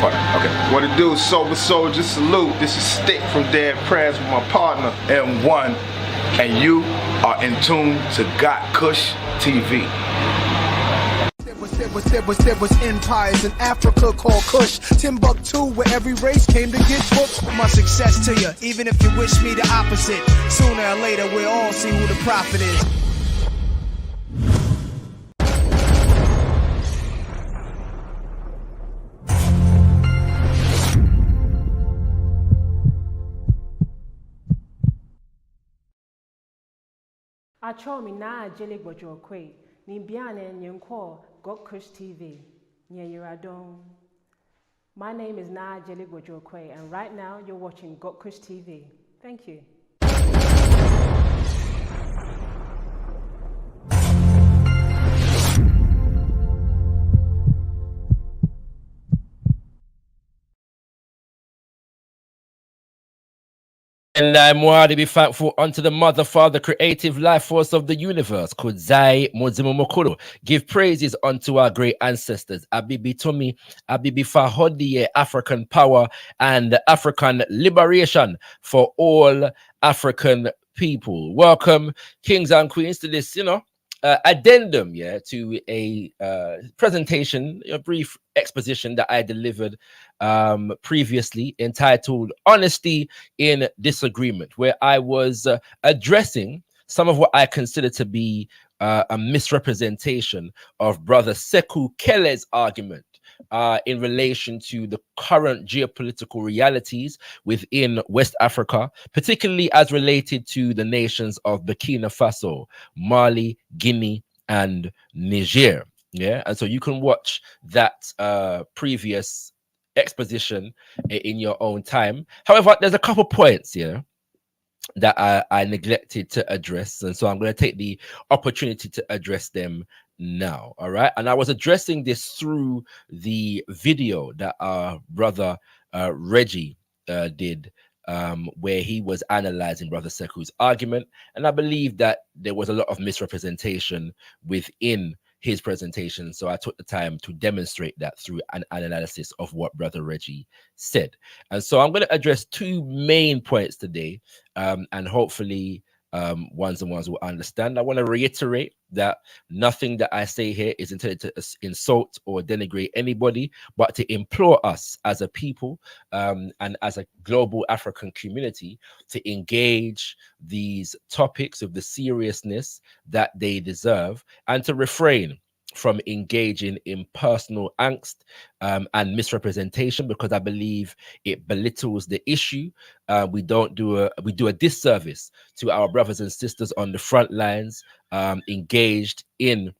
Okay. What it do, Sober Soldier, salute. This is Stick from Dead Prayers with my partner, M1. And you are in tune to gotkushTV. There was empires in Africa called Kush, Timbuktu, where every race came to get booked. My success to you, even if you wish me the opposite. Sooner or later, we'll all see who the prophet is. Achomi na jele gbojo kwe ni biane nyenko gotkushTV nyeyiradon. My name is Na Jele Gbojo Kwe, and right now you're watching gotkushTV. Thank you. And I'm more to be thankful unto the Mother, Father, creative life force of the universe. Kudzai Mozimu Mokuro. Give praises unto our great ancestors. Abibi Tomi, Abibi Fahodiye, African power and African liberation for all African people. Welcome, kings and queens, to this, addendum, to a presentation, a brief exposition that I delivered previously entitled Honesty in Disagreement, where I was addressing some of what I consider to be a misrepresentation of Brother Sekou Kelleh's argument in relation to the current geopolitical realities within West Africa, particularly as related to the nations of Burkina Faso, Mali, Guinea, and Niger. Yeah, and so you can watch that previous exposition in your own time. However, there's a couple points here that I neglected to address, and so I'm going to take the opportunity to address them now. All right, and I was addressing this through the video that our brother Reggie did, where he was analyzing Brother Sekou's argument, and I believe that there was a lot of misrepresentation within his presentation, so I took the time to demonstrate that through an analysis of what Brother Reggie said. And so I'm going to address two main points today, and hopefully ones will understand. I want to reiterate that nothing that I say here is intended to insult or denigrate anybody, but to implore us as a people and as a global African community to engage these topics with the seriousness that they deserve, and to refrain from engaging in personal angst and misrepresentation, because I believe it belittles the issue. We do a disservice to our brothers and sisters on the front lines, engaged in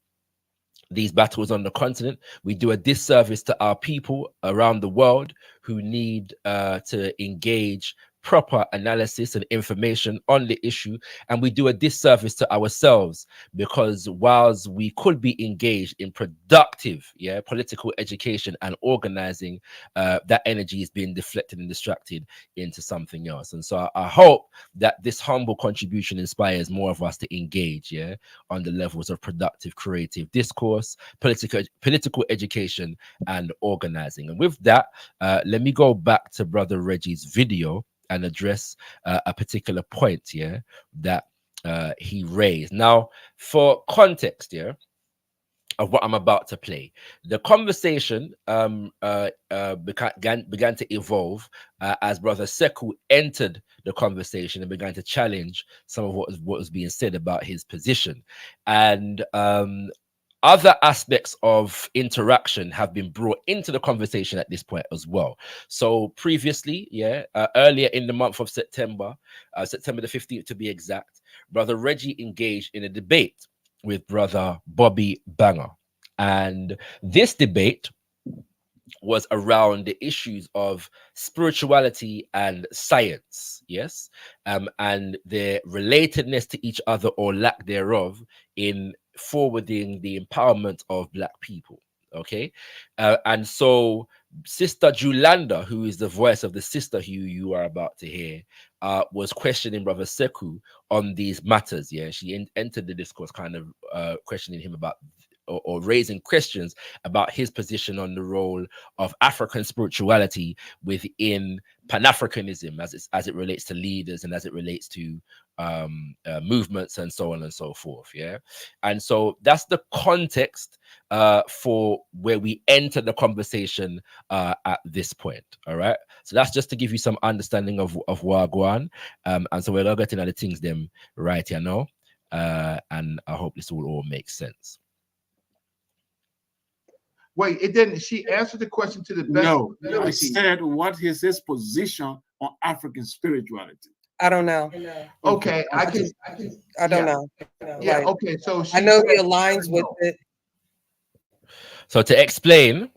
these battles on the continent. We do a disservice to our people around the world who need to engage proper analysis and information on the issue, and we do a disservice to ourselves, because whilst we could be engaged in productive political education and organizing, that energy is being deflected and distracted into something else. And so I hope that this humble contribution inspires more of us to engage on the levels of productive creative discourse, political education, and organizing. And with that, let me go back to Brother Reggie's video and address a particular point here that he raised. Now, for context here of what I'm about to play, the conversation began to evolve as Brother Sekou entered the conversation and began to challenge some of what was being said about his position. And other aspects of interaction have been brought into the conversation at this point as well. So previously, earlier in the month of September, September the 15th to be exact, Brother Reggie engaged in a debate with Brother Bobby Banger. And this debate was around the issues of spirituality and science, and their relatedness to each other or lack thereof in forwarding the empowerment of Black people. Okay, and so Sister Julanda, who is the voice of the sister who you are about to hear, was questioning Brother Sekou on these matters. She entered the discourse kind of questioning him about or raising questions about his position on the role of African spirituality within Pan-Africanism as it relates to leaders and as it relates to movements and so on and so forth. Yeah. And so that's the context for where we enter the conversation at this point. All right. So that's just to give you some understanding of Wagwan. And so we're going to get into the things them right here now. And I hope this will all make sense. Wait, it didn't. She answered the question to the best. No, I said, what is his position on African spirituality? I don't know. Okay, I don't know. Yeah, Like, okay. So I know he aligns with it. So to explain,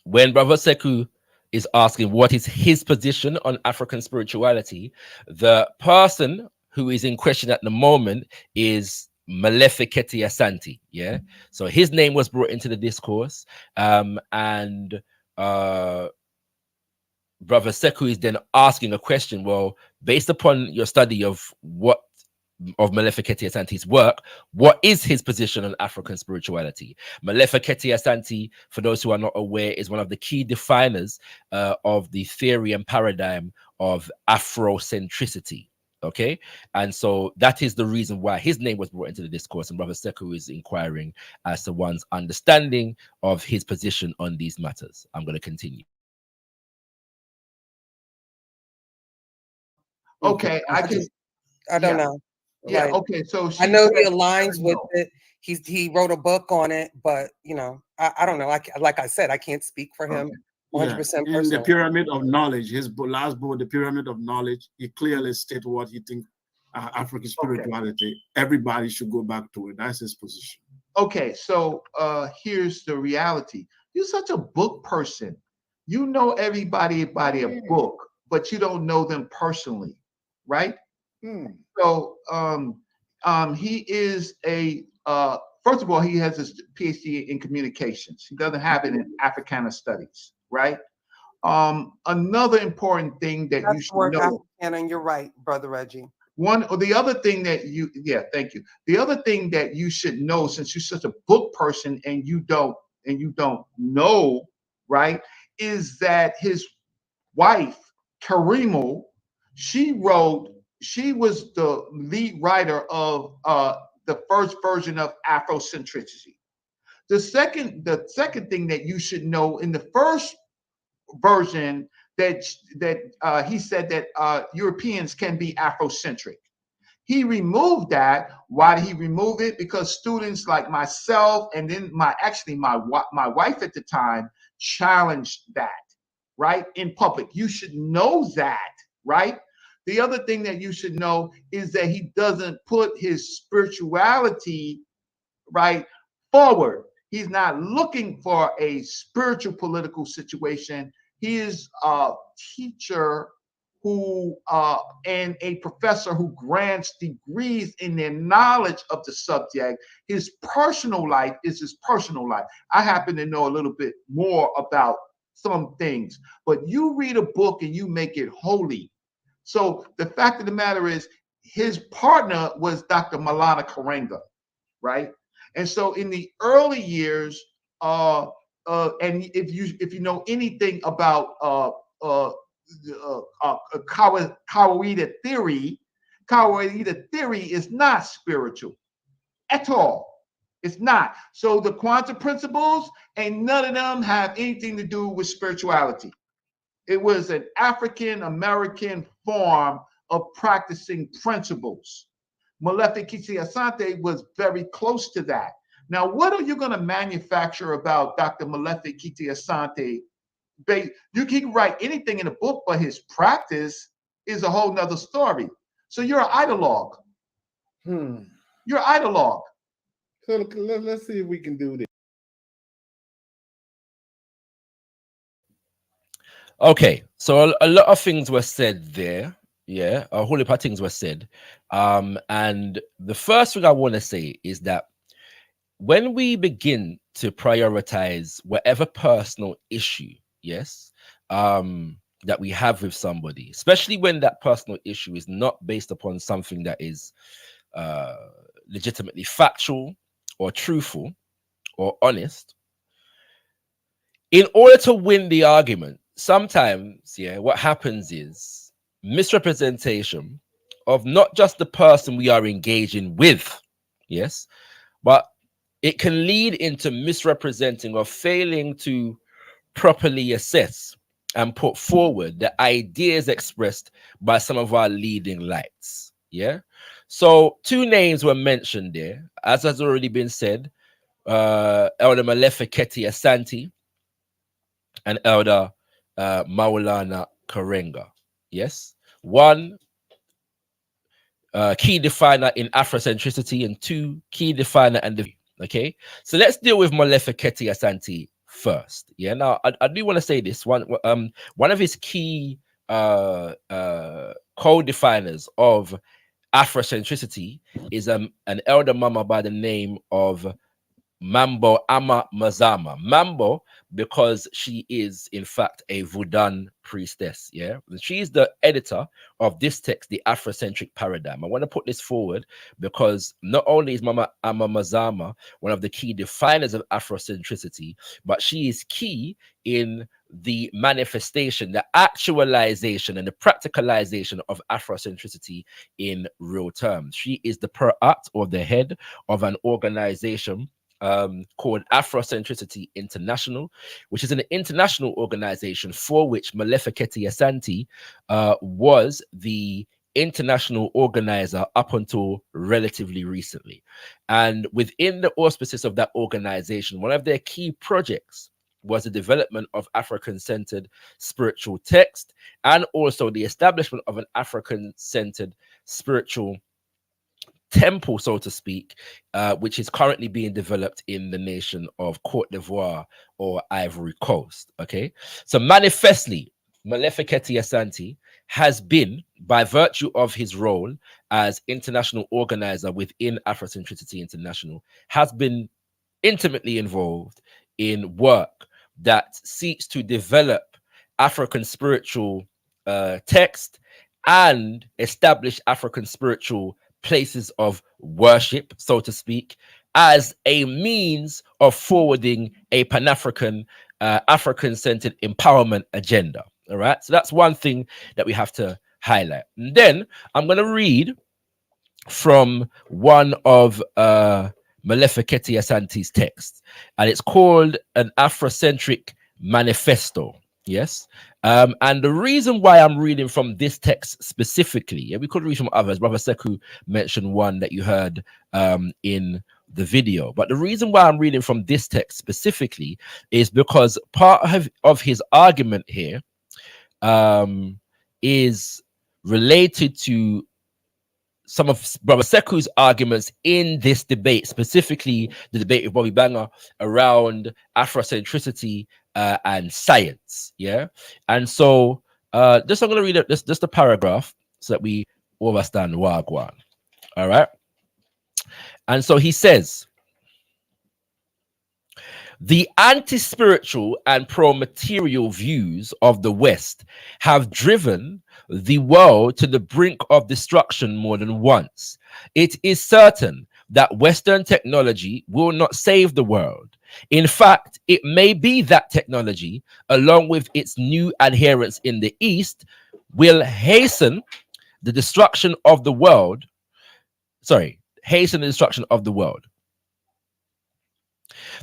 when Brother Sekou is asking what is his position on African spirituality, the person who is in question at the moment is Malefekete Asante. Yeah. So his name was brought into the discourse. And Brother Sekou is then asking a question. Well, based upon your study of Malefekete Asante's work, what is his position on African spirituality? Malefekete Asante, for those who are not aware, is one of the key definers of the theory and paradigm of Afrocentricity. Okay, and so that is the reason why his name was brought into the discourse, and Brother Sekou is inquiring as to one's understanding of his position on these matters. I'm going to continue. Okay, I don't know. Yeah, Like, okay. So I know he aligns with it. He wrote a book on it, but you know, I don't know. Like I said, I can't speak for him 100% personally. In the Pyramid of Knowledge, his last book, The Pyramid of Knowledge, he clearly stated what he thinks African spirituality. Everybody should go back to it. That's his position. Okay, so here's the reality. You're such a book person. You know everybody by a book, but you don't know them personally, right? So he is first of all, he has his PhD in communications. He doesn't have it in Africana studies, right? Another important thing that you should know. And you're right, Brother Reggie. The other thing that thank you. The other thing that you should know, since you're such a book person and you don't know, right, is that his wife, Karimo, she was the lead writer of the first version of Afrocentricity. The second thing that you should know, in the first version, that he said that Europeans can be Afrocentric. He removed that. Why did he remove it? Because students like myself and then my wife at the time challenged that, right, in public. You should know that, right? The other thing that you should know is that he doesn't put his spirituality, right, forward. He's not looking for a spiritual political situation. He is a teacher who and a professor who grants degrees in their knowledge of the subject. His personal life is his personal life. I happen to know a little bit more about some things, but you read a book and you make it holy. So the fact of the matter is, his partner was Dr. Malana Karenga, right? And so in the early years, and if you know anything about Kawaida theory is not spiritual at all. It's not. So the quantum principles, and none of them have anything to do with spirituality. It was an African American form of practicing principles. Malefekete Asante was very close to that. Now, what are you going to manufacture about Dr. Malefekete Asante? You can write anything in a book, but his practice is a whole nother story. So you're an ideologue. You're an ideologue. So let's see if we can do this. Okay, so a lot of things were said there. Yeah, a whole heap of things were said. And the first thing I want to say is that when we begin to prioritize whatever personal issue, yes, that we have with somebody, especially when that personal issue is not based upon something that is legitimately factual or truthful, or honest, in order to win the argument, sometimes, yeah, what happens is misrepresentation of not just the person we are engaging with, yes, but it can lead into misrepresenting or failing to properly assess and put forward the ideas expressed by some of our leading lights. Yeah. So 2 names were mentioned there, as has already been said, Elder Malefa Keti Asante and Elder Maulana Karenga. Yes. One key definer in Afrocentricity, and 2 key definer and the. Okay, so let's deal with Malefa Keti Asante first. Yeah, now I do want to say this one of his key co-definers of Afrocentricity is an elder mama by the name of Mambo Ama Mazama. Mambo, because she is in fact a Vudan priestess. Yeah, she's the editor of this text, The Afrocentric Paradigm. I want to put this forward because not only is Mama Ama Mazama one of the key definers of Afrocentricity, but she is key in the manifestation, the actualization, and the practicalization of Afrocentricity in real terms. She is the Perat, or the head of an organization called Afrocentricity International, which is an international organization for which Malefa Keti Asante was the international organizer up until relatively recently. And within the auspices of that organization, one of their key projects was the development of African-centered spiritual text, and also the establishment of an African-centered spiritual temple, so to speak, which is currently being developed in the nation of Cote d'Ivoire or Ivory Coast. Okay, so manifestly, Malefa Keti Asante has been, by virtue of his role as international organizer within Afrocentricity International, has been intimately involved in work that seeks to develop African spiritual text and establish African spiritual places of worship, so to speak, as a means of forwarding a Pan-African, African-centered empowerment agenda. All right, so that's one thing that we have to highlight. And then I'm going to read from one of Malefa Keti Asante's texts, and it's called An Afrocentric Manifesto. Yes. And the reason why I'm reading from this text specifically, and we could read from others, Brother Sekou mentioned one that you heard in the video, but the reason why I'm reading from this text specifically is because part of his argument here is related to some of Brother Sekou's arguments in this debate, specifically the debate with Bobby Banger around Afrocentricity and science. Yeah. And so just I'm going to read it, just a paragraph so that we understand Wagwan. All right. And so he says, the anti-spiritual and pro-material views of the West have driven the world to the brink of destruction more than once. It is certain that Western technology will not save the world. In fact, it may be that technology, along with its new adherents in the East, will hasten the destruction of the world. Hasten the destruction of the world.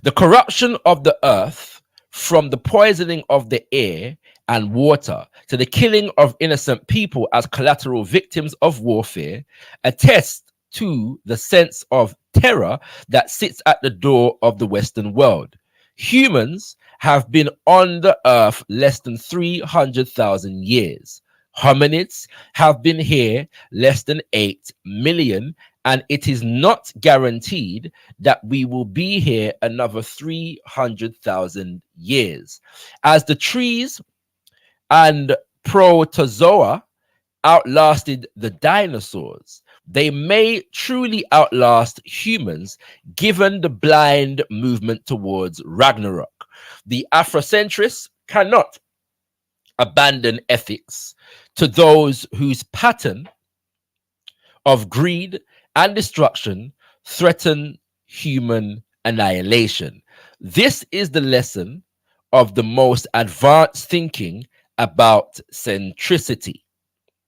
The corruption of the earth, from the poisoning of the air and water to the killing of innocent people as collateral victims of warfare, attests to the sense of terror that sits at the door of the Western world. Humans have been on the earth less than 300,000 years. Hominids have been here less than 8 million, and it is not guaranteed that we will be here another 300,000 years. As the trees and protozoa outlasted the dinosaurs, they may truly outlast humans, given the blind movement towards Ragnarok. The Afrocentrists cannot abandon ethics to those whose pattern of greed and destruction threaten human annihilation. This is the lesson of the most advanced thinking about centricity.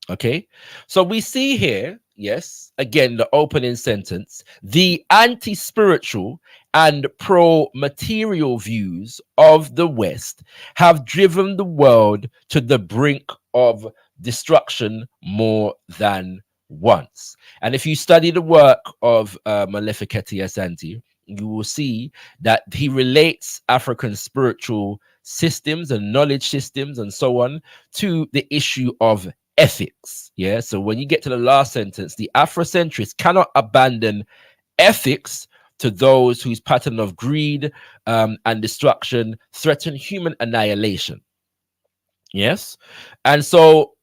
Okay, so we see here, yes, again, the opening sentence, the anti-spiritual and pro-material views of the West have driven the world to the brink of destruction more than once. And if you study the work of Malefiketi Asante, you will see that he relates African spiritual systems and knowledge systems and so on to the issue of ethics. Yeah, so when you get to the last sentence, the Afrocentrists cannot abandon ethics to those whose pattern of greed and destruction threaten human annihilation. Yes, and so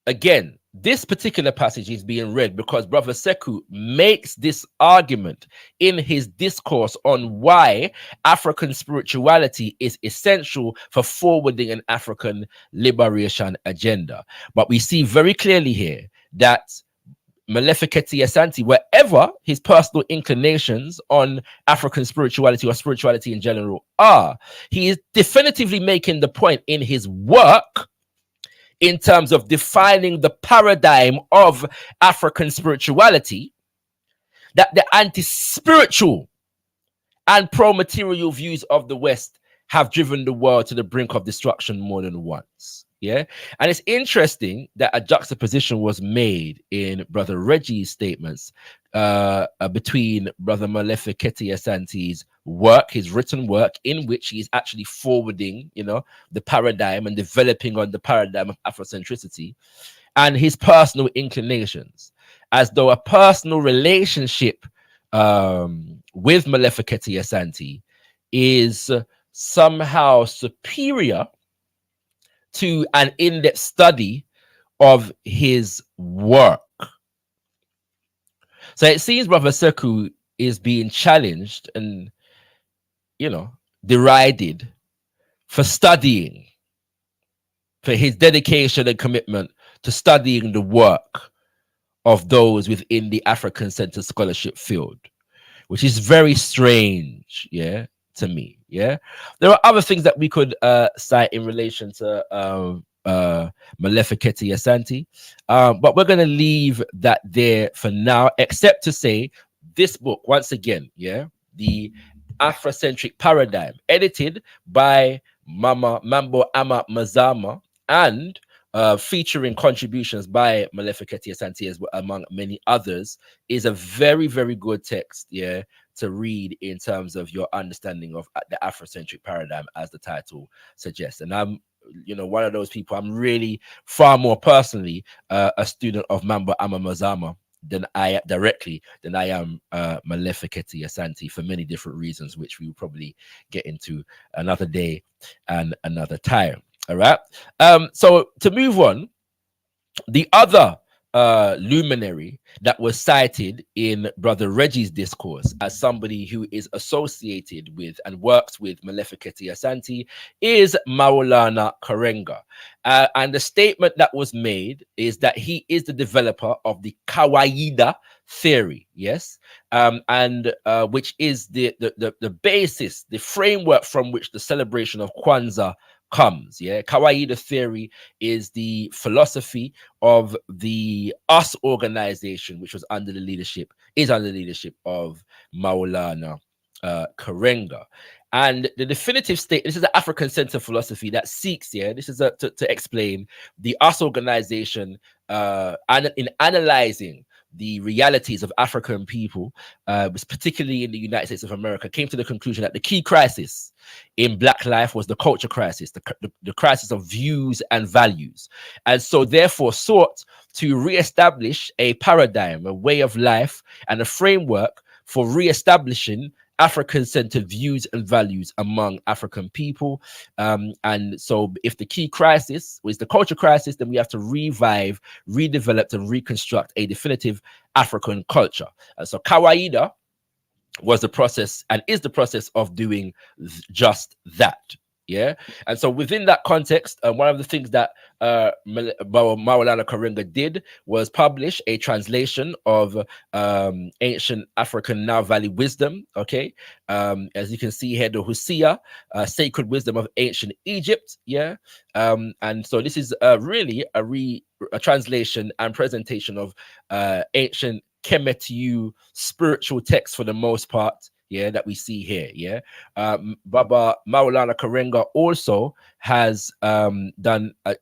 again, this particular passage is being read because Brother Sekou makes this argument in his discourse on why African spirituality is essential for forwarding an African liberation agenda. But we see very clearly here that Malefiketi Asante, wherever his personal inclinations on African spirituality or spirituality in general are, he is definitively making the point in his work in terms of defining the paradigm of African spirituality, that the anti-spiritual and pro-material views of the West have driven the world to the brink of destruction more than once. Yeah, and it's interesting that a juxtaposition was made in Brother Reggie's statements between Brother Malefiketi Asante's work, his written work, in which he is actually forwarding, you know, the paradigm and developing on the paradigm of Afrocentricity, and his personal inclinations, as though a personal relationship with Malefiketi Asante is somehow superior to an in-depth study of his work. So it seems Brother Sekou is being challenged and, you know, derided for studying, for his dedication and commitment to studying the work of those within the African-centered scholarship field, which is very strange, yeah, to me. Yeah, there are other things that we could cite in relation to Malefiketi Asante, but we're going to leave that there for now, except to say this book, once again, yeah, the Afrocentric Paradigm, edited by Mambo Ama Mazama, and featuring contributions by Malefiketi Asante as well, among many others, is a very, very good text, yeah, to read in terms of your understanding of the Afrocentric paradigm, as the title suggests. And I'm, you know, one of those people, I'm really far more personally a student of Mambo Ama Mazama than I am Malefiketi Asante, for many different reasons, which we will probably get into another day and another time. All right. So to move on, the other luminary that was cited in Brother Reggie's discourse as somebody who is associated with and works with Malefiketi Asante is Maulana Karenga. And the statement that was made is that he is the developer of the Kawaida theory, yes, and which is the basis, the framework from which the celebration of Kwanzaa comes. Yeah, Kawaida theory is the philosophy of the US organization, which was under the leadership of Maulana Karenga. And the definitive state, this is the African Center philosophy that seeks, yeah, this is to explain the US organization and in analyzing the realities of African people, particularly in the United States of America, came to the conclusion that the key crisis in Black life was the culture crisis, the crisis of views and values. And so therefore sought to reestablish a paradigm, a way of life, and a framework for reestablishing African-centered views and values among African people. And so if the key crisis was the culture crisis, then we have to revive, redevelop, and reconstruct a definitive African culture. So Kawaida was the process and is the process of doing just that. Yeah, and so within that context, one of the things that Maulana Karenga did was publish a translation of ancient African Nile Valley wisdom. Okay, as you can see here, the Husia, sacred wisdom of ancient Egypt. Yeah, and so this is really a translation and presentation of ancient Kemetu spiritual texts for the most part. Yeah, that we see here. Yeah, Baba Maulana Karenga also has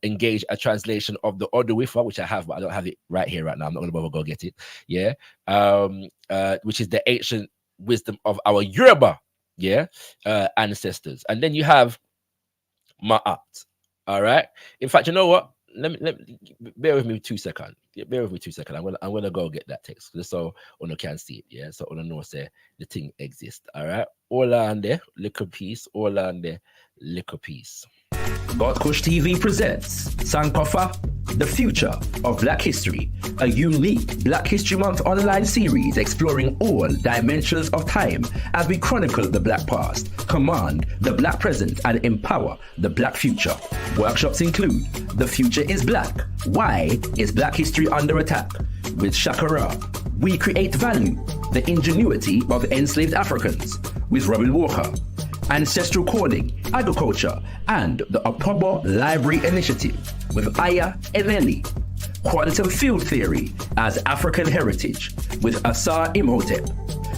engaged a translation of the Oduifa, which I have, but I don't have it right here right now. I'm not going to bother go get it. Yeah, which is the ancient wisdom of our Yoruba, ancestors. And then you have Ma'at. All right. In fact, you know what? Let me bear with me 2 seconds. Yeah, bear with me 2 seconds. I'm gonna go get that text just so Uno can see it. Yeah, so Uno knows the thing exists. All right. All on there, little piece. All on there, little piece. gotkushTV presents Sankofa, The Future of Black History, a unique Black History Month online series exploring all dimensions of time as we chronicle the Black past, command the Black present, and empower the Black future. Workshops include The Future is Black, Why is Black History Under Attack? With ShakaRa, We Create Value, The Ingenuity of Enslaved Africans, with Robin Walker, Ancestral Calling, Agriculture, and the Opobo Library Initiative with Aya Eleni. Quantum Field Theory as African Heritage with Asar Imhotep.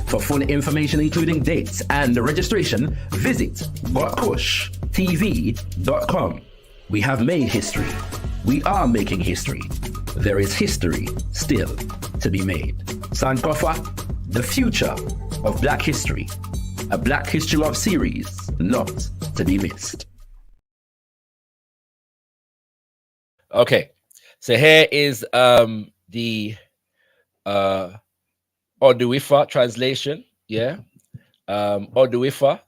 For full information including dates and registration, visit gotkushtv.com. We have made history. We are making history. There is history still to be made. Sankofa, The Future of Black History. A Black History Month series not to be missed. Okay, so here is the Oduifa translation. Yeah, Oduifa.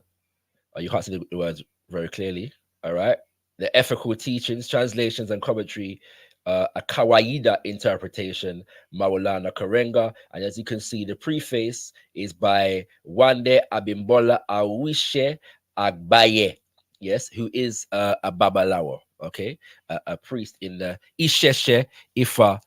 Oh, you can't see the words very clearly. All right, the ethical teachings, translations, and commentary. A Kawaida interpretation, Maulana Karenga, and as you can see, the preface is by Wande Abimbola Awishe Agbaye, yes, who is a Babalawo, okay, a priest in the Isheshe Ifa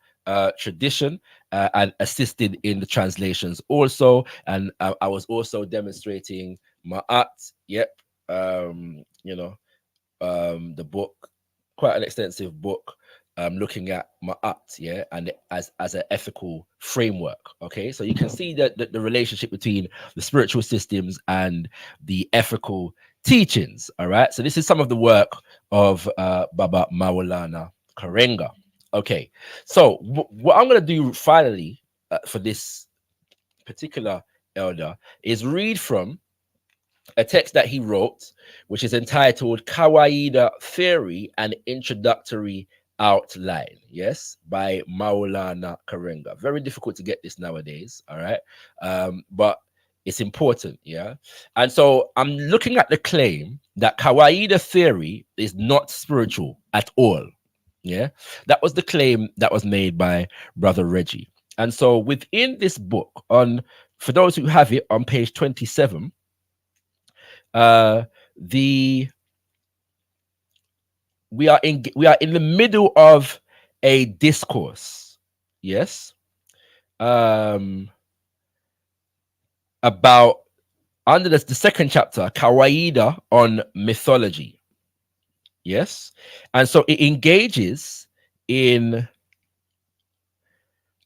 tradition, and assisted in the translations also. And I was also demonstrating Ma'at, yep, the book, quite an extensive book. Looking at Ma'at, yeah, and as an ethical framework. Okay, so you can see that the relationship between the spiritual systems and the ethical teachings. All right, so this is some of the work of Baba Maulana Karenga. Okay, so what I'm going to do finally for this particular elder is read from a text that he wrote, which is entitled Kawaida Theory and Introductory Outline, yes, by Maulana Karenga. Very difficult to get this nowadays, all right, but it's important, yeah. And so I'm looking at the claim that Kawaida theory is not spiritual at all, yeah. That was the claim that was made by Brother Reggie. And so within this book, for those who have it, on page 27, we are in the middle of a discourse, yes, about under the second chapter, Kawaida on mythology, yes, and so it engages in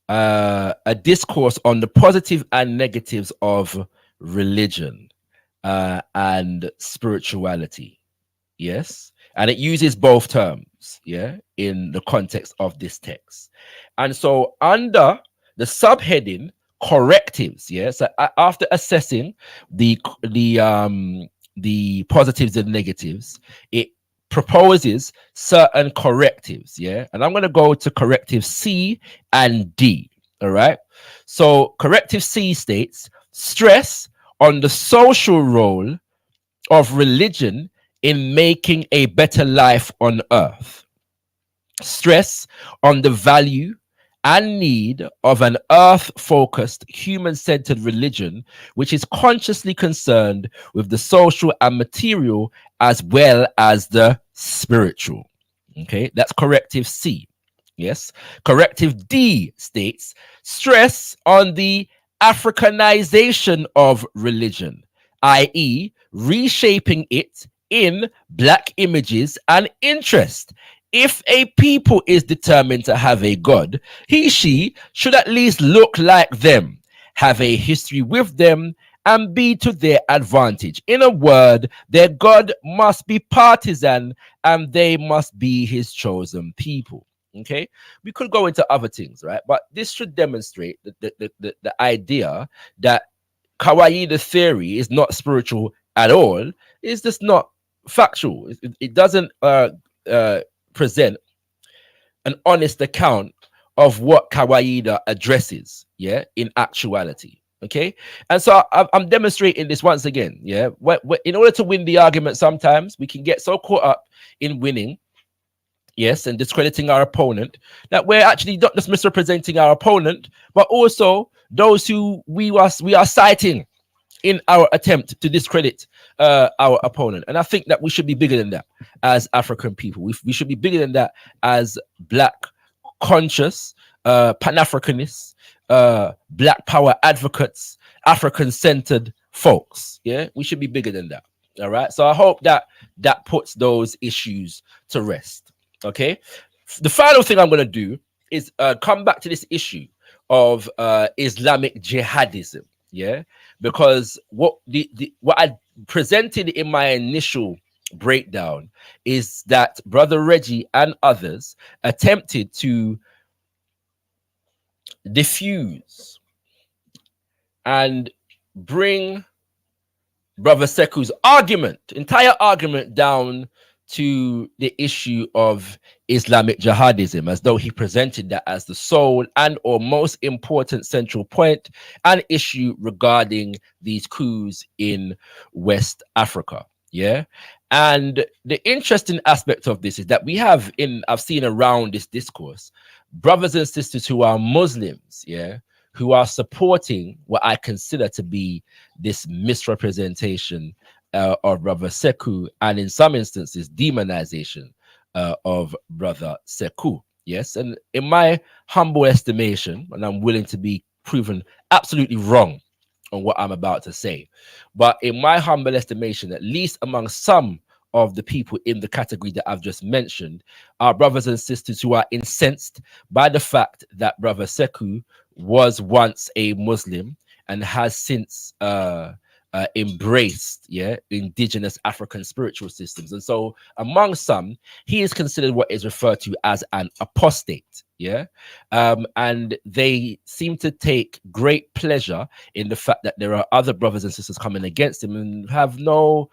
a discourse on the positive and negatives of religion and spirituality, yes. And it uses both terms, yeah, in the context of this text. And so under the subheading correctives, yeah, so after assessing the positives and negatives, it proposes certain correctives, yeah. And I'm going to go to corrective C and D, all right? So corrective C states, stress on the social role of religion in making a better life on earth. Stress on the value and need of an earth-focused, human-centered religion which is consciously concerned with the social and material as well as the spiritual. Okay, that's corrective C. Yes. Corrective D states stress on the Africanization of religion, i.e., reshaping it in Black images and interest. If a people is determined to have a God, she should at least look like them, have a history with them, and be to their advantage. In a word, their God must be partisan and they must be his chosen people. Okay, we could go into other things, right? But this should demonstrate the idea that Kawaii theory is not spiritual at all. It's just not factual. It doesn't present an honest account of what Kawaii addresses, yeah, in actuality. Okay, and so I'm demonstrating this once again. Yeah, in order to win the argument, sometimes we can get so caught up in winning, yes, and discrediting our opponent, that we're actually not just misrepresenting our opponent, but also those who we are citing in our attempt to discredit our opponent. And I think that we should be bigger than that as African people. We should be bigger than that as Black conscious Pan-Africanists, Black power advocates, African-centered folks. Yeah, we should be bigger than that. All right. So I hope that that puts those issues to rest. Okay. The final thing I'm going to do is come back to this issue of Islamic jihadism. Yeah, because what I presented in my initial breakdown is that Brother Reggie and others attempted to diffuse and bring Brother Sekou's entire argument down to the issue of Islamic jihadism, as though he presented that as the sole and or most important central point and issue regarding these coups in West Africa. Yeah. And the interesting aspect of this is that I've seen around this discourse, brothers and sisters who are Muslims, yeah, who are supporting what I consider to be this misrepresentation of Brother Sekou, and in some instances, demonization of Brother Sekou. Yes, and in my humble estimation, and I'm willing to be proven absolutely wrong on what I'm about to say, but in my humble estimation, at least among some of the people in the category that I've just mentioned, are brothers and sisters who are incensed by the fact that Brother Sekou was once a Muslim and has since embraced indigenous African spiritual systems. And so among some, he is considered what is referred to as an apostate. And they seem to take great pleasure in the fact that there are other brothers and sisters coming against him and have no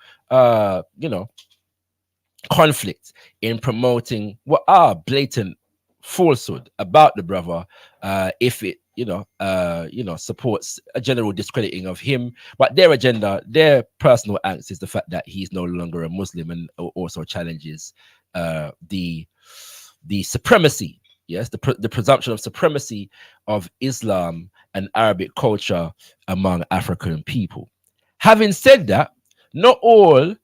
conflict in promoting what are blatant falsehood about the brother, if it supports a general discrediting of him. But their agenda, their personal angst, is the fact that he's no longer a Muslim, and also challenges the supremacy, the presumption of supremacy of Islam and Arabic culture among African people. Having said that, not all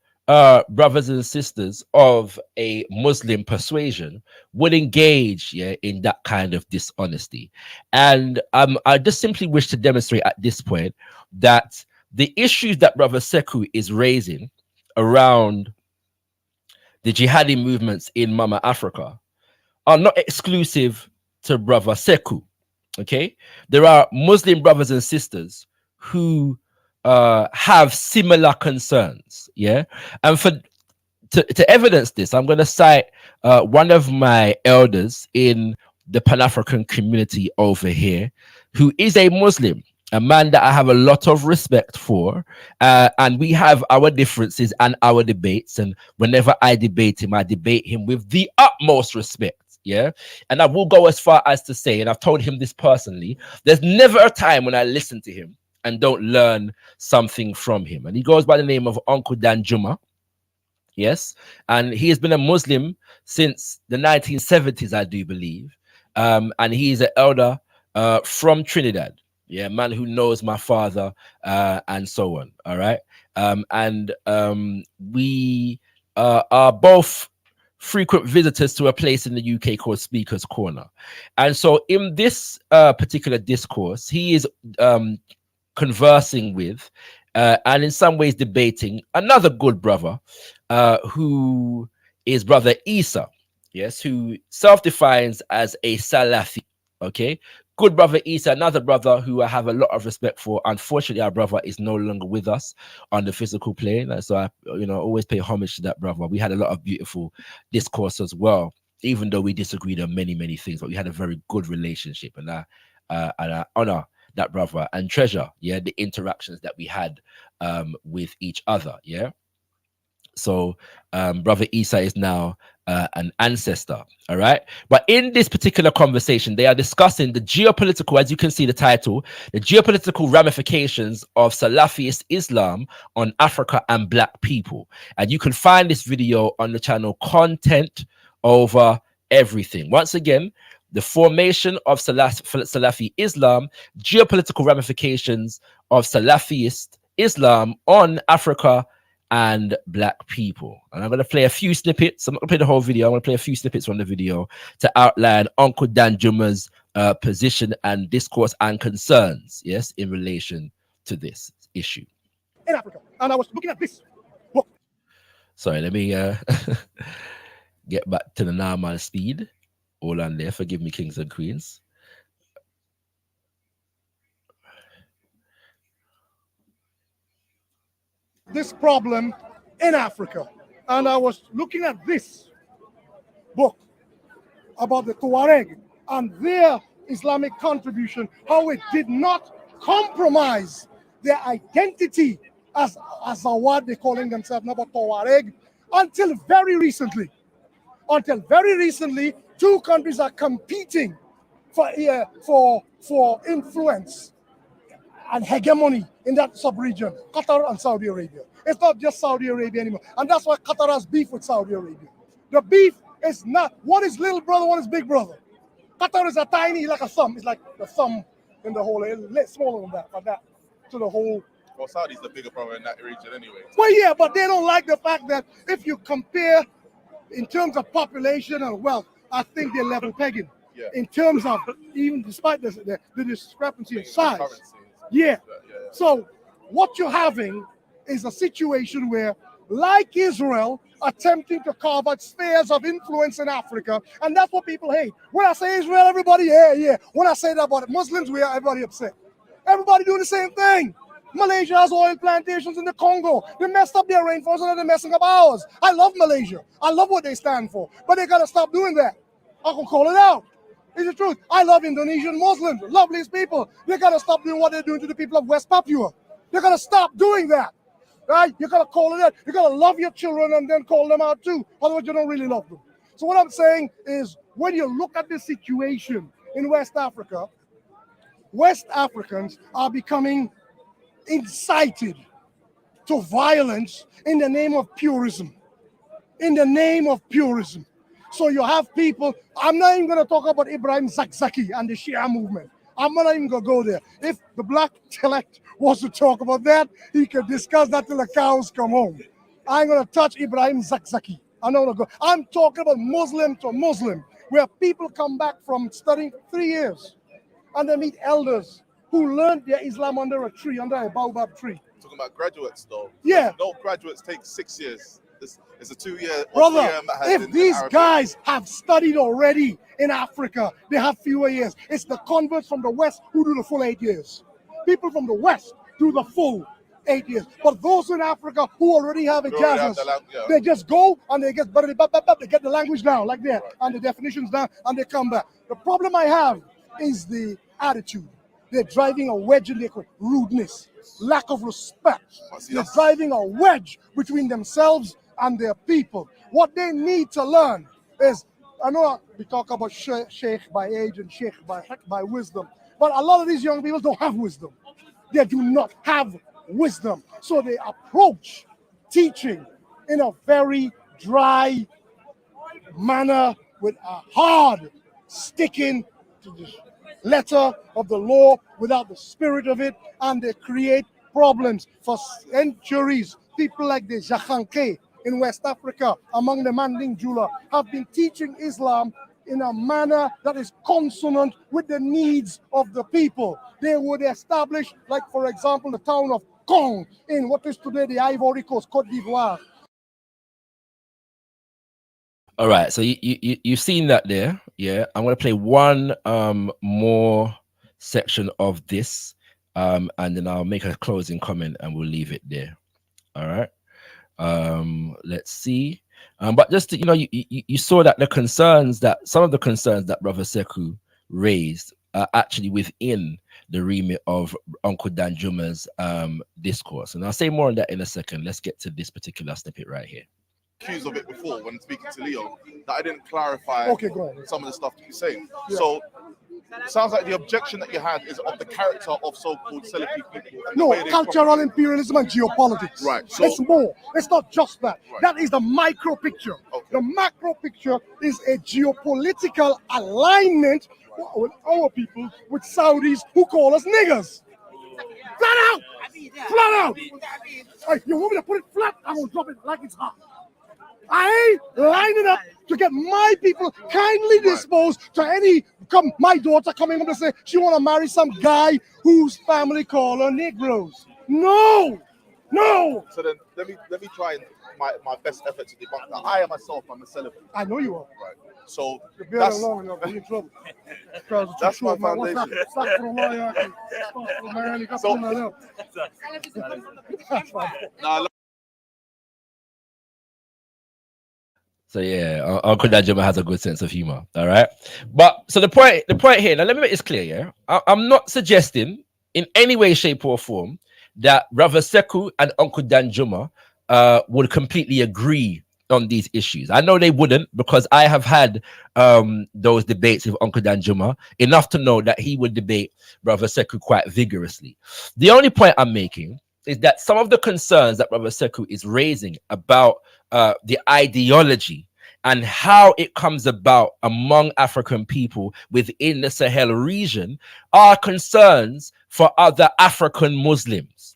brothers and sisters of a Muslim persuasion would engage in that kind of dishonesty. And I just simply wish to demonstrate at this point that the issues that Brother Sekou is raising around the jihadi movements in Mama Africa are not exclusive to Brother Sekou. Okay, there are Muslim brothers and sisters who have similar concerns. And to evidence this, I'm going to cite one of my elders in the Pan-African community over here, who is a Muslim, a man that I have a lot of respect for, and we have our differences and our debates, and whenever I debate him with the utmost respect. And I will go as far as to say, and I've told him this personally, there's never a time when I listen to him and don't learn something from him. And he goes by the name of Uncle Danjuma. Yes. And he has been a Muslim since the 1970s, I do believe. and he's an elder from Trinidad. Yeah, man who knows my father and so on. All right. We are both frequent visitors to a place in the UK called Speaker's Corner. And so in this particular discourse, he is conversing with and in some ways debating another good brother who is Brother Isa, yes, who self-defines as a Salafi. Okay, good brother Isa, another brother who I have a lot of respect for. Unfortunately, our brother is no longer with us on the physical plane, so I, always pay homage to that brother. We had a lot of beautiful discourse as well, even though we disagreed on many things, but we had a very good relationship, and I honor that brother and treasure, yeah, the interactions that we had with each other, yeah. So Brother Isa is now an ancestor, all right? But in this particular conversation, they are discussing the geopolitical, as you can see the title, the geopolitical ramifications of Salafist Islam on Africa and Black people. And you can find this video on the channel Content Over Everything. Once again, the formation of Salafi Islam, geopolitical ramifications of Salafist Islam on Africa and Black people. And I'm going to play a few snippets. I'm not going to play the whole video. I'm going to play a few snippets from the video to outline Uncle Dan Juma's position and discourse and concerns, yes, in relation to this issue. In Africa. And I was looking at this book. Sorry, let me get back to the normal speed. All on there. Forgive me, kings and queens. This problem in Africa. And I was looking at this book about the Tuareg and their Islamic contribution, how it did not compromise their identity as Azawad, they're calling themselves now, but Tuareg, until very recently. Until very recently, two countries are competing for influence and hegemony in that sub-region, Qatar and Saudi Arabia. It's not just Saudi Arabia anymore. And that's why Qatar has beef with Saudi Arabia. The beef is not, one is little brother, one is big brother. Qatar is a tiny, like a thumb. It's like the thumb in the whole, it's smaller than that, but that to the whole. Well, Saudi's the bigger brother in that region anyway. Well, yeah, but they don't like the fact that if you compare in terms of population and wealth, I think they're level pegging. Yeah. In terms of, even despite the discrepancy in size. Yeah. So what you're having is a situation where, like Israel, attempting to carve out spheres of influence in Africa, and that's what people hate. When I say Israel, everybody, yeah. When I say that about Muslims, everybody upset. Everybody doing the same thing. Malaysia has oil plantations in the Congo. They messed up their rainforest and they're messing up ours. I love Malaysia. I love what they stand for, but they gotta stop doing that. I can call it out. It's the truth. I love Indonesian Muslims, loveliest people. They gotta stop doing what they're doing to the people of West Papua. They gotta stop doing that. Right? You gotta call it out. You gotta love your children and then call them out too. Otherwise, you don't really love them. So what I'm saying is, when you look at the situation in West Africa, West Africans are becoming incited to violence in the name of purism. In the name of purism. So you have people, I'm not even going to talk about Ibrahim Zakzaki and the Shia movement. I'm not even going to go there. If the black intellect wants to talk about that, he can discuss that till the cows come home. I ain't going to touch Ibrahim Zakzaki. I'm talking about Muslim to Muslim, where people come back from studying 3 years and they meet elders who learned their Islam under a tree, under a baobab tree. Talking about graduates though. Yeah. No graduates take 6 years. It's a 2 year. Brother, if these guys have studied already in Africa, they have fewer years. It's the converts from the West who do the full 8 years. People from the West do the full 8 years. But those in Africa who already have ijazahs, they just go and they get the language down like that, and the definitions down, and they come back. The problem I have is the attitude. They're driving a wedge in their rudeness, lack of respect. They're driving a wedge between themselves and their people. What they need to learn is, I know we talk about sheikh by age and sheikh by wisdom, but a lot of these young people don't have wisdom. They do not have wisdom. So they approach teaching in a very dry manner with a hard sticking to the letter of the law without the spirit of it, and they create problems for centuries. People like the Sekou Kelleh in West Africa, among the Manding Jula, have been teaching Islam in a manner that is consonant with the needs of the people. They would establish, like for example, the town of Kong in what is today the Ivory Coast, Cote d'Ivoire. All right, so you've seen that there. Yeah, I'm going to play one more section of this, and then I'll make a closing comment and we'll leave it there. All right. Let's see. But just to, you saw that the concerns that some of the concerns that Brother Sekou raised are actually within the remit of Uncle Danjuma's discourse, and I'll say more on that in a second. Let's get to this particular snippet right here. Accused of it before when speaking to Leo that I didn't clarify some of the stuff that you're saying. Yeah. So it sounds like the objection that you had is of the character of so-called Salafi people. No, cultural imperialism and geopolitics. Right. So it's more. It's not just that. Right. That is the micro picture. Okay. The macro picture is a geopolitical alignment with our people, with Saudis who call us niggers. Flat out! Flat out! Hey, you want me to put it flat? I'm going to drop it like it's hot. I ain't lining up to get my people kindly disposed to any my daughter coming up to say she want to marry some guy whose family call her Negroes. No, no. So then let me try my best effort to debunk that. I myself am a Salafi. I know you are. Right. So that's long enough. You're in trouble. That's my foundation. So yeah, Uncle Danjuma has a good sense of humor. All right, but so the point here. Now let me make this clear. Yeah, I'm not suggesting in any way, shape, or form that Brother Sekou and Uncle Danjuma would completely agree on these issues. I know they wouldn't, because I have had those debates with Uncle Danjuma enough to know that he would debate Brother Sekou quite vigorously. The only point I'm making is that some of the concerns that Brother Sekou is raising about the ideology and how it comes about among African people within the Sahel region are concerns for other African Muslims.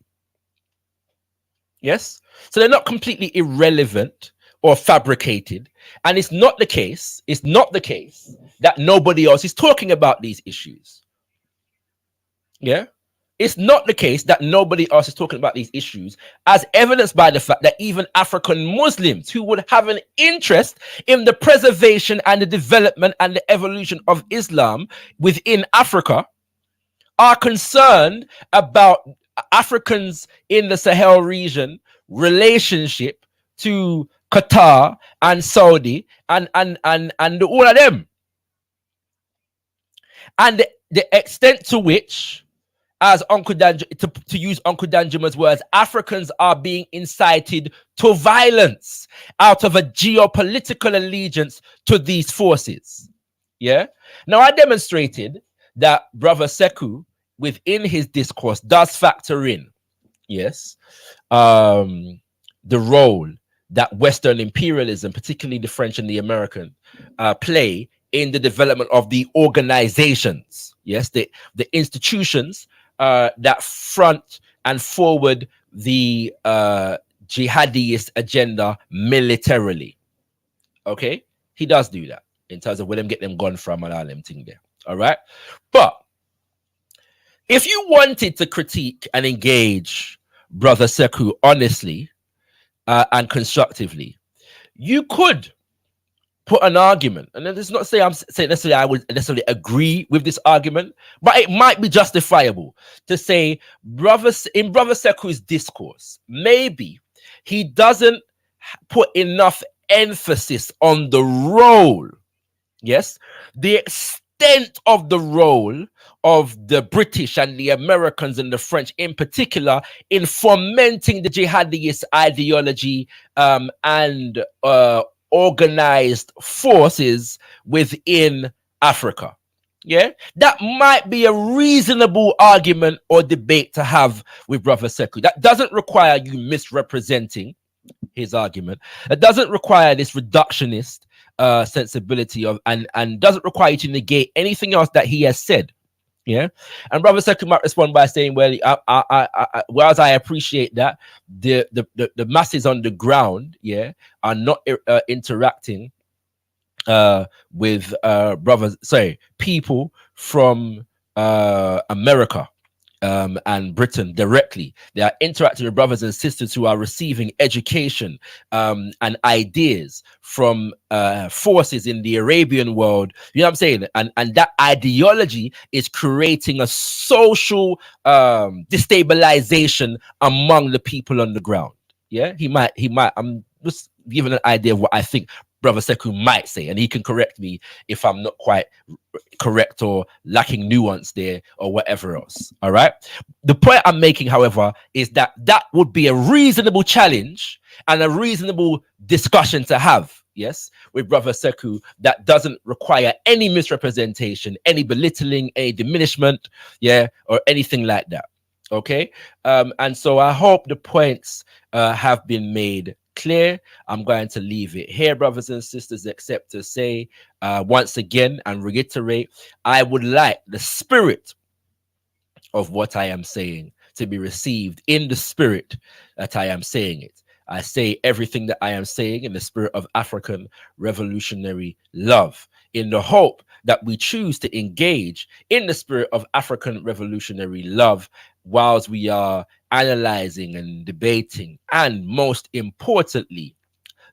Yes? So they're not completely irrelevant or fabricated. And it's not the case that nobody else is talking about these issues. Yeah? It's not the case that nobody else is talking about these issues, as evidenced by the fact that even African Muslims who would have an interest in the preservation and the development and the evolution of Islam within Africa are concerned about Africans in the Sahel region relationship to Qatar and Saudi and all of them. And the extent to which, as Uncle Danjuma, to use Uncle Danjuma's words, Africans are being incited to violence out of a geopolitical allegiance to these forces. Yeah. Now, I demonstrated that Brother Sekou, within his discourse, does factor in, yes, the role that Western imperialism, particularly the French and the American, play in the development of the organizations, yes, the institutions that front and forward the jihadist agenda militarily. Okay, he does do that in terms of where them get them gone from and all them thing there. All right, but if you wanted to critique and engage Brother Sekou honestly and constructively, you could put an argument, and it's not say I'm saying necessarily I would necessarily agree with this argument, but it might be justifiable to say, in Brother Sekou's discourse, maybe he doesn't put enough emphasis on the role, yes, the extent of the role of the British and the Americans and the French in particular in fomenting the jihadist ideology and organized forces within Africa. Yeah, that might be a reasonable argument or debate to have with Brother Sekou. That doesn't require you misrepresenting his argument. It doesn't require this reductionist sensibility of, and doesn't require you to negate anything else that he has said. Yeah, and Brother Sekou might respond by saying, "Well, whereas I appreciate that the masses on the ground, yeah, are not interacting with people from America and Britain directly. They are interacting with brothers and sisters who are receiving education and ideas from forces in the Arabian world. You know what I'm saying? And that ideology is creating a social destabilization among the people on the ground. Yeah, he might. I'm just giving an idea of what I think Brother Sekou might say, and he can correct me if I'm not quite correct or lacking nuance there or whatever else. All right. The point I'm making, however, is that that would be a reasonable challenge and a reasonable discussion to have, yes, with Brother Sekou, that doesn't require any misrepresentation, any belittling, any diminishment, yeah, or anything like that. Okay. And so I hope the points have been made clear. I'm going to leave it here, brothers and sisters, except to say once again and reiterate, I would like the spirit of what I am saying to be received in the spirit that I am saying it. I say everything that I am saying in the spirit of African revolutionary love, in the hope that we choose to engage in the spirit of African revolutionary love whilst we are analyzing and debating, and most importantly,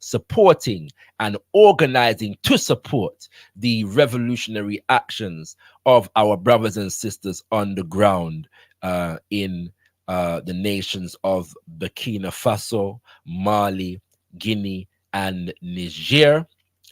supporting and organizing to support the revolutionary actions of our brothers and sisters on the ground in the nations of Burkina Faso, Mali, Guinea, and Niger,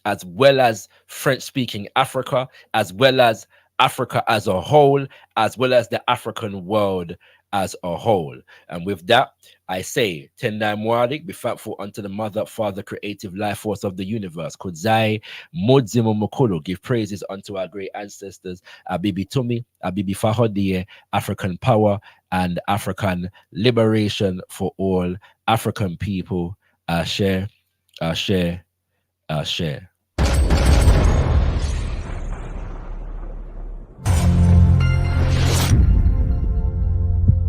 as well as French-speaking Africa, as well as Africa as a whole, as well as the African world as a whole. And with that, I say, Tendai Mwadik, be thankful unto the Mother, Father, Creative Life Force of the universe. Kudzai Modzimo Mokolo, give praises unto our great ancestors, Abibi Tumi, Abibi Fahodie, African power and African liberation for all African people. Share, share, share.